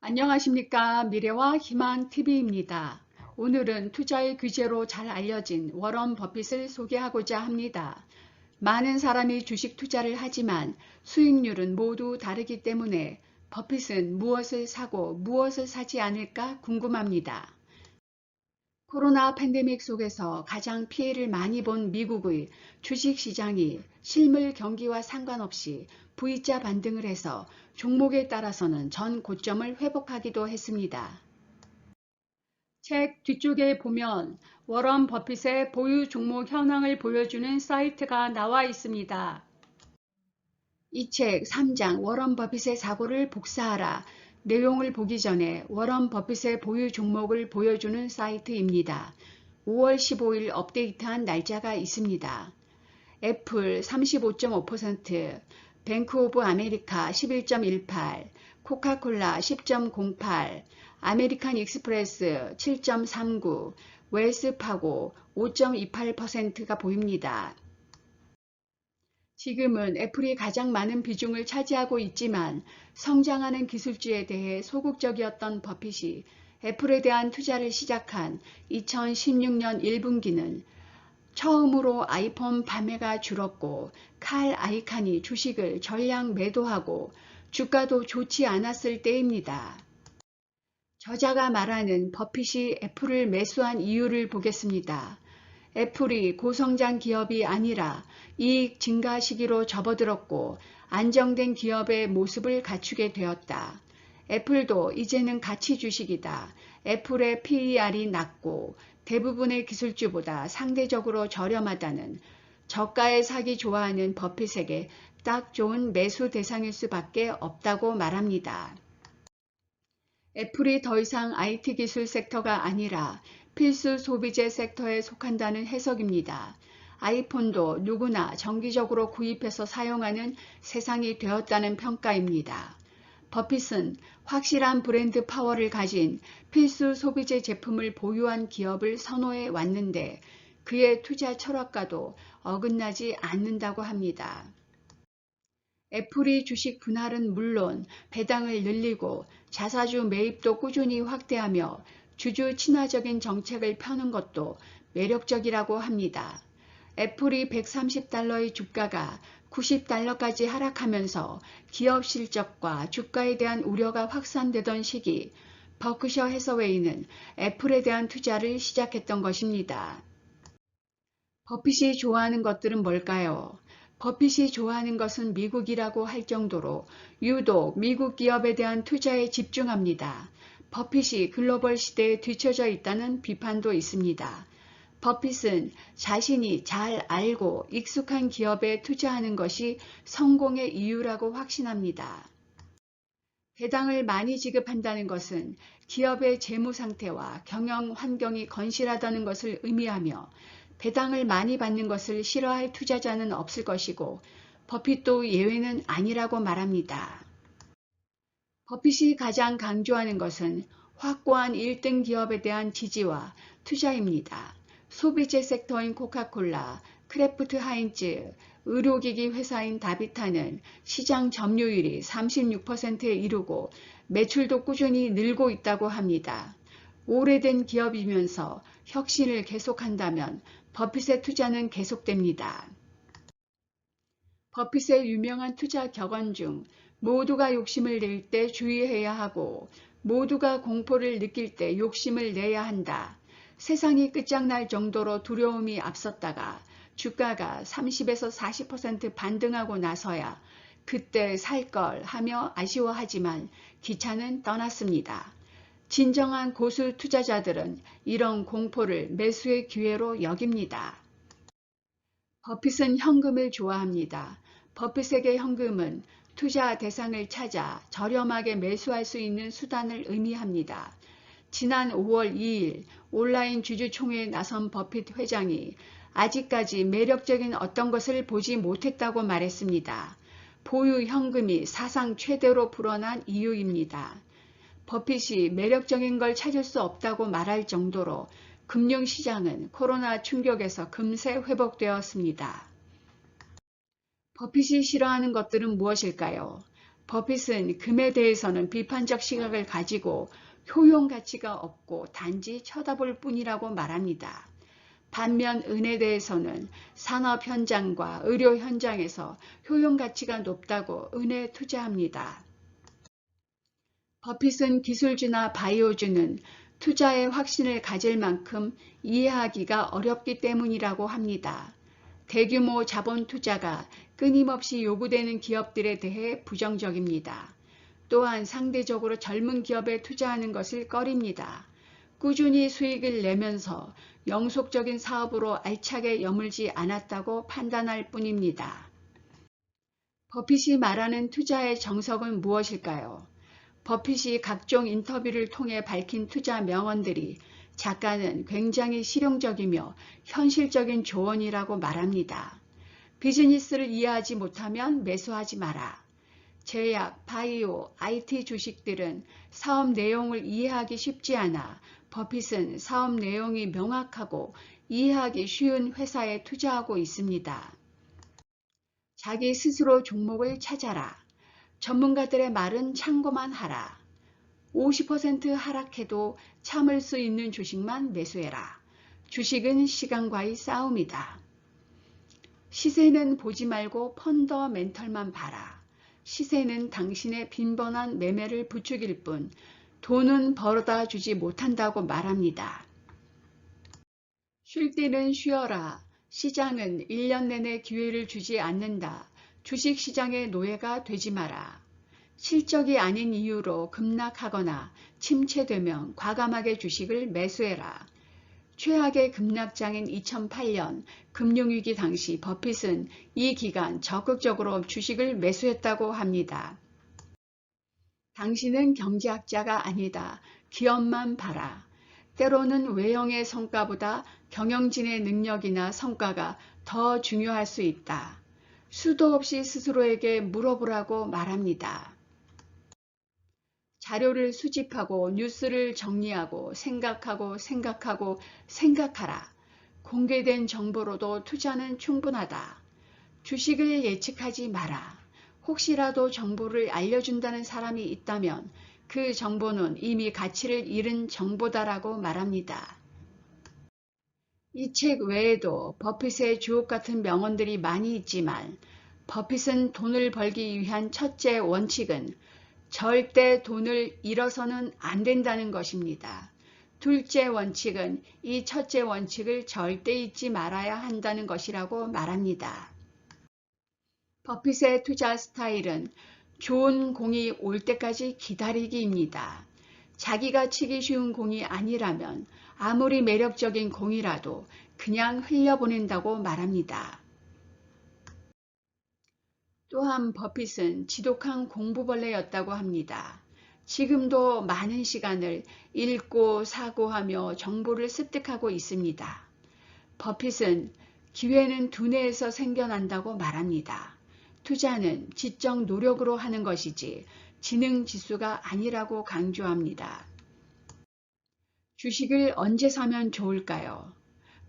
안녕하십니까. 미래와 희망 TV입니다. 오늘은 투자의 규제로 잘 알려진 워런 버핏을 소개하고자 합니다. 많은 사람이 주식 투자를 하지만 수익률은 모두 다르기 때문에 버핏은 무엇을 사고 무엇을 사지 않을까 궁금합니다. 코로나 팬데믹 속에서 가장 피해를 많이 본 미국의 주식시장이 실물 경기와 상관없이 V자 반등을 해서 종목에 따라서는 전 고점을 회복하기도 했습니다. 책 뒤쪽에 보면 워런 버핏의 보유 종목 현황을 보여주는 사이트가 나와 있습니다. 이 책 3장 워런 버핏의 사고를 복사하라 내용을 보기 전에 워런 버핏의 보유 종목을 보여주는 사이트입니다. 5월 15일 업데이트한 날짜가 있습니다. 애플 35.5%, 뱅크 오브 아메리카 11.18, 코카콜라 10.08, 아메리칸 익스프레스 7.39, 웰스파고 5.28%가 보입니다. 지금은 애플이 가장 많은 비중을 차지하고 있지만 성장하는 기술주에 대해 소극적이었던 버핏이 애플에 대한 투자를 시작한 2016년 1분기는 처음으로 아이폰 판매가 줄었고 칼 아이칸이 주식을 전량 매도하고 주가도 좋지 않았을 때입니다. 저자가 말하는 버핏이 애플을 매수한 이유를 보겠습니다. 애플이 고성장 기업이 아니라 이익 증가 시기로 접어들었고 안정된 기업의 모습을 갖추게 되었다. 애플도 이제는 가치 주식이다. 애플의 PER이 낮고 대부분의 기술주보다 상대적으로 저렴하다는 저가에 사기 좋아하는 버핏에게 딱 좋은 매수 대상일 수밖에 없다고 말합니다. 애플이 더 이상 IT 기술 섹터가 아니라 필수 소비재 섹터에 속한다는 해석입니다. 아이폰도 누구나 정기적으로 구입해서 사용하는 세상이 되었다는 평가입니다. 버핏은 확실한 브랜드 파워를 가진 필수 소비재 제품을 보유한 기업을 선호해 왔는데 그의 투자 철학과도 어긋나지 않는다고 합니다. 애플이 주식 분할은 물론 배당을 늘리고 자사주 매입도 꾸준히 확대하며 주주 친화적인 정책을 펴는 것도 매력적이라고 합니다. 애플이 130달러의 주가가 90달러까지 하락하면서 기업 실적과 주가에 대한 우려가 확산되던 시기 버크셔 해서웨이는 애플에 대한 투자를 시작했던 것입니다. 버핏이 좋아하는 것들은 뭘까요? 버핏이 좋아하는 것은 미국이라고 할 정도로 유독 미국 기업에 대한 투자에 집중합니다. 버핏이 글로벌 시대에 뒤처져 있다는 비판도 있습니다. 버핏은 자신이 잘 알고 익숙한 기업에 투자하는 것이 성공의 이유라고 확신합니다. 배당을 많이 지급한다는 것은 기업의 재무 상태와 경영 환경이 건실하다는 것을 의미하며 배당을 많이 받는 것을 싫어할 투자자는 없을 것이고 버핏도 예외는 아니라고 말합니다. 버핏이 가장 강조하는 것은 확고한 1등 기업에 대한 지지와 투자입니다. 소비재 섹터인 코카콜라, 크래프트 하인츠, 의료기기 회사인 다비타는 시장 점유율이 36%에 이르고 매출도 꾸준히 늘고 있다고 합니다. 오래된 기업이면서 혁신을 계속한다면 버핏의 투자는 계속됩니다. 버핏의 유명한 투자 격언 중 모두가 욕심을 낼 때 주의해야 하고 모두가 공포를 느낄 때 욕심을 내야 한다. 세상이 끝장날 정도로 두려움이 앞섰다가 주가가 30에서 40% 반등하고 나서야 그때 살 걸 하며 아쉬워하지만 기차는 떠났습니다. 진정한 고수 투자자들은 이런 공포를 매수의 기회로 여깁니다. 버핏은 현금을 좋아합니다. 버핏에게 현금은 투자 대상을 찾아 저렴하게 매수할 수 있는 수단을 의미합니다. 지난 5월 2일 온라인 주주총회에 나선 버핏 회장이 아직까지 매력적인 어떤 것을 보지 못했다고 말했습니다. 보유 현금이 사상 최대로 불어난 이유입니다. 버핏이 매력적인 걸 찾을 수 없다고 말할 정도로 금융시장은 코로나 충격에서 금세 회복되었습니다. 버핏이 싫어하는 것들은 무엇일까요? 버핏은 금에 대해서는 비판적 시각을 가지고 효용 가치가 없고 단지 쳐다볼 뿐이라고 말합니다. 반면 은에 대해서는 산업 현장과 의료 현장에서 효용 가치가 높다고 은에 투자합니다. 버핏은 기술주나 바이오주는 투자에 확신을 가질 만큼 이해하기가 어렵기 때문이라고 합니다. 대규모 자본 투자가 끊임없이 요구되는 기업들에 대해 부정적입니다. 또한 상대적으로 젊은 기업에 투자하는 것을 꺼립니다. 꾸준히 수익을 내면서 영속적인 사업으로 알차게 여물지 않았다고 판단할 뿐입니다. 버핏이 말하는 투자의 정석은 무엇일까요? 버핏이 각종 인터뷰를 통해 밝힌 투자 명언들이 작가는 굉장히 실용적이며 현실적인 조언이라고 말합니다. 비즈니스를 이해하지 못하면 매수하지 마라. 제약, 바이오, IT 주식들은 사업 내용을 이해하기 쉽지 않아 버핏은 사업 내용이 명확하고 이해하기 쉬운 회사에 투자하고 있습니다. 자기 스스로 종목을 찾아라. 전문가들의 말은 참고만 하라. 50% 하락해도 참을 수 있는 주식만 매수해라. 주식은 시간과의 싸움이다. 시세는 보지 말고 펀더멘털만 봐라. 시세는 당신의 빈번한 매매를 부추길 뿐 돈은 벌어다 주지 못한다고 말합니다. 쉴 때는 쉬어라. 시장은 1년 내내 기회를 주지 않는다. 주식시장의 노예가 되지 마라. 실적이 아닌 이유로 급락하거나 침체되면 과감하게 주식을 매수해라. 최악의 급락장인 2008년 금융위기 당시 버핏은 이 기간 적극적으로 주식을 매수했다고 합니다. 당신은 경제학자가 아니다. 기업만 봐라. 때로는 외형의 성과보다 경영진의 능력이나 성과가 더 중요할 수 있다. 수도 없이 스스로에게 물어보라고 말합니다. 자료를 수집하고 뉴스를 정리하고 생각하라. 공개된 정보로도 투자는 충분하다. 주식을 예측하지 마라. 혹시라도 정보를 알려준다는 사람이 있다면 그 정보는 이미 가치를 잃은 정보다라고 말합니다. 이 책 외에도 버핏의 주옥 같은 명언들이 많이 있지만 버핏은 돈을 벌기 위한 첫째 원칙은 절대 돈을 잃어서는 안 된다는 것입니다. 둘째 원칙은 이 첫째 원칙을 절대 잊지 말아야 한다는 것이라고 말합니다. 버핏의 투자 스타일은 좋은 공이 올 때까지 기다리기입니다. 자기가 치기 쉬운 공이 아니라면 아무리 매력적인 공이라도 그냥 흘려보낸다고 말합니다. 또한 버핏은 지독한 공부벌레였다고 합니다. 지금도 많은 시간을 읽고 사고하며 정보를 습득하고 있습니다. 버핏은 기회는 두뇌에서 생겨난다고 말합니다. 투자는 지적 노력으로 하는 것이지 지능 지수가 아니라고 강조합니다. 주식을 언제 사면 좋을까요?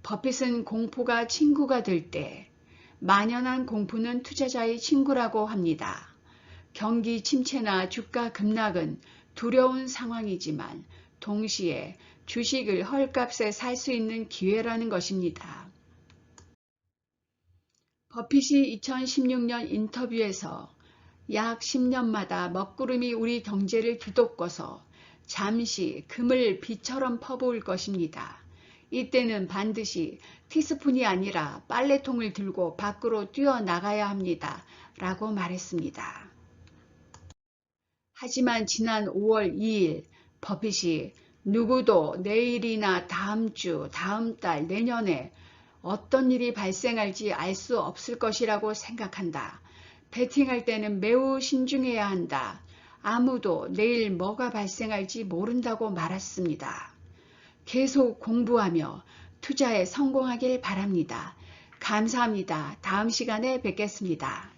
버핏은 공포가 친구가 될 때, 만연한 공포는 투자자의 친구라고 합니다. 경기 침체나 주가 급락은 두려운 상황이지만 동시에 주식을 헐값에 살 수 있는 기회라는 것입니다. 버핏이 2016년 인터뷰에서 약 10년마다 먹구름이 우리 경제를 뒤덮고서 잠시 금을 비처럼 퍼부을 것입니다. 이때는 반드시 티스푼이 아니라 빨래통을 들고 밖으로 뛰어나가야 합니다. 라고 말했습니다. 하지만 지난 5월 2일 버핏이 누구도 내일이나 다음 주, 다음 달, 내년에 어떤 일이 발생할지 알 수 없을 것이라고 생각한다. 베팅할 때는 매우 신중해야 한다. 아무도 내일 뭐가 발생할지 모른다고 말했습니다. 계속 공부하며 투자에 성공하길 바랍니다. 감사합니다. 다음 시간에 뵙겠습니다.